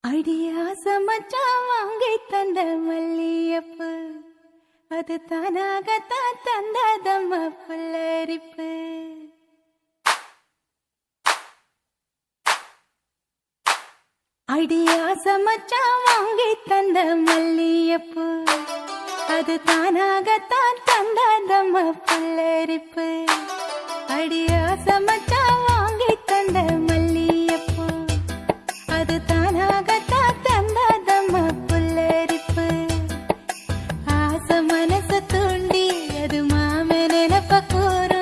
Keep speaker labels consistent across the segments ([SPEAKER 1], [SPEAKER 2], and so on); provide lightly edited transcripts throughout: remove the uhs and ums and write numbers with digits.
[SPEAKER 1] அடியாசமச்சா வாங்கி தந்த மல்லியப்பு அது தானாகத்தான் தந்ததம்ம புல்லரிப்பு. அடியாசமச்சா வாங்கி தந்த மல்லியப்பு அது தானாகத்தான் தந்ததம்ம புல்லரிப்பு. அடியாசமச்சா வாங்கி தந்த மல்லியப்பு அது தானாகத்தான் தந்ததம்ம புல்லரிப்பு. ஆச மனச தூண்டி அது மாம நினப்ப கூறும்.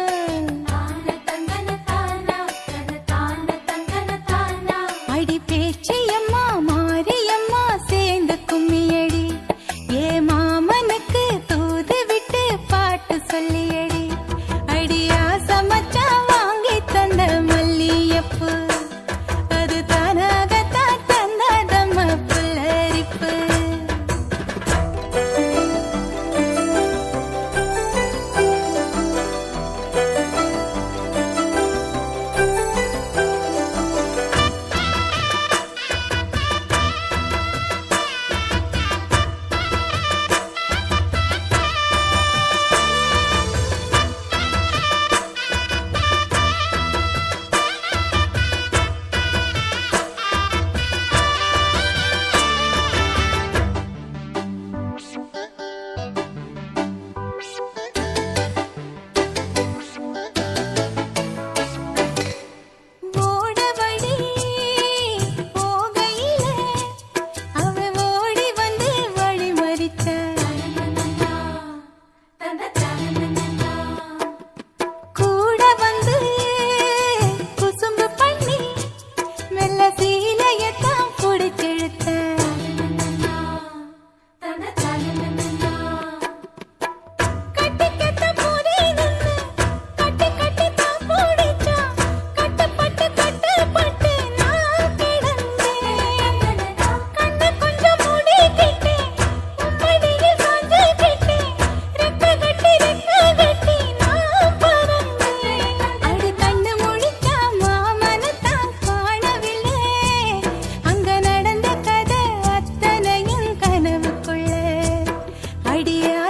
[SPEAKER 1] அடி பேச்சியம்மா மாரியம்மா சேர்ந்து கும்மியடி ஏ மாமனுக்கு தூது விட்டு பாட்டு சொல்லியடி. அடியா சமச்சா வாங்கி தந்த மல்லியப்பு அது தானாகத்தான் தந்ததம்ம புல்லரிப்பு.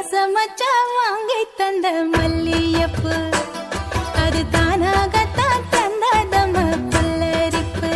[SPEAKER 1] சமச்சா வாங்கி தந்த மல்லியப்பு அது தானாகத்தான் தந்ததம்ம புல்லரிப்பு.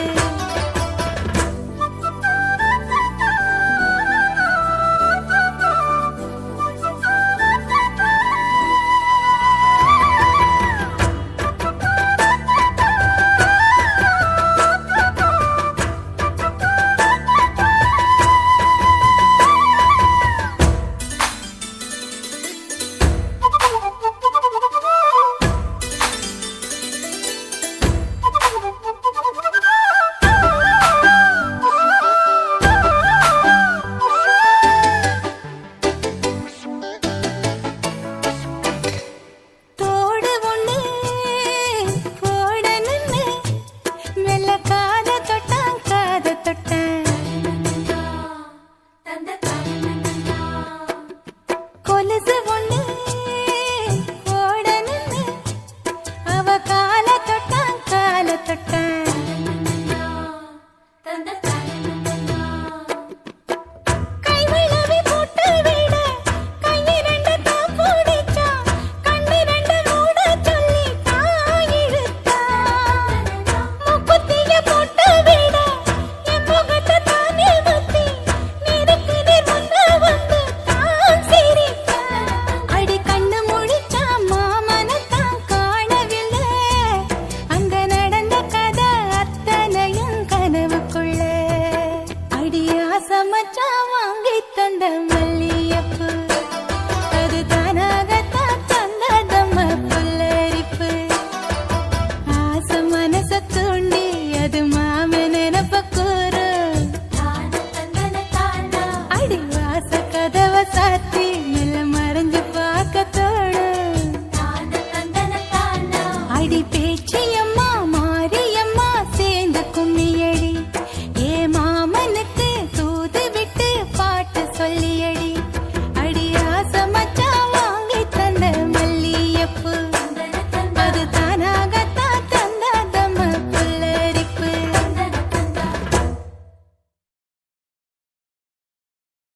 [SPEAKER 1] சமச்சா வாங்கி தந்த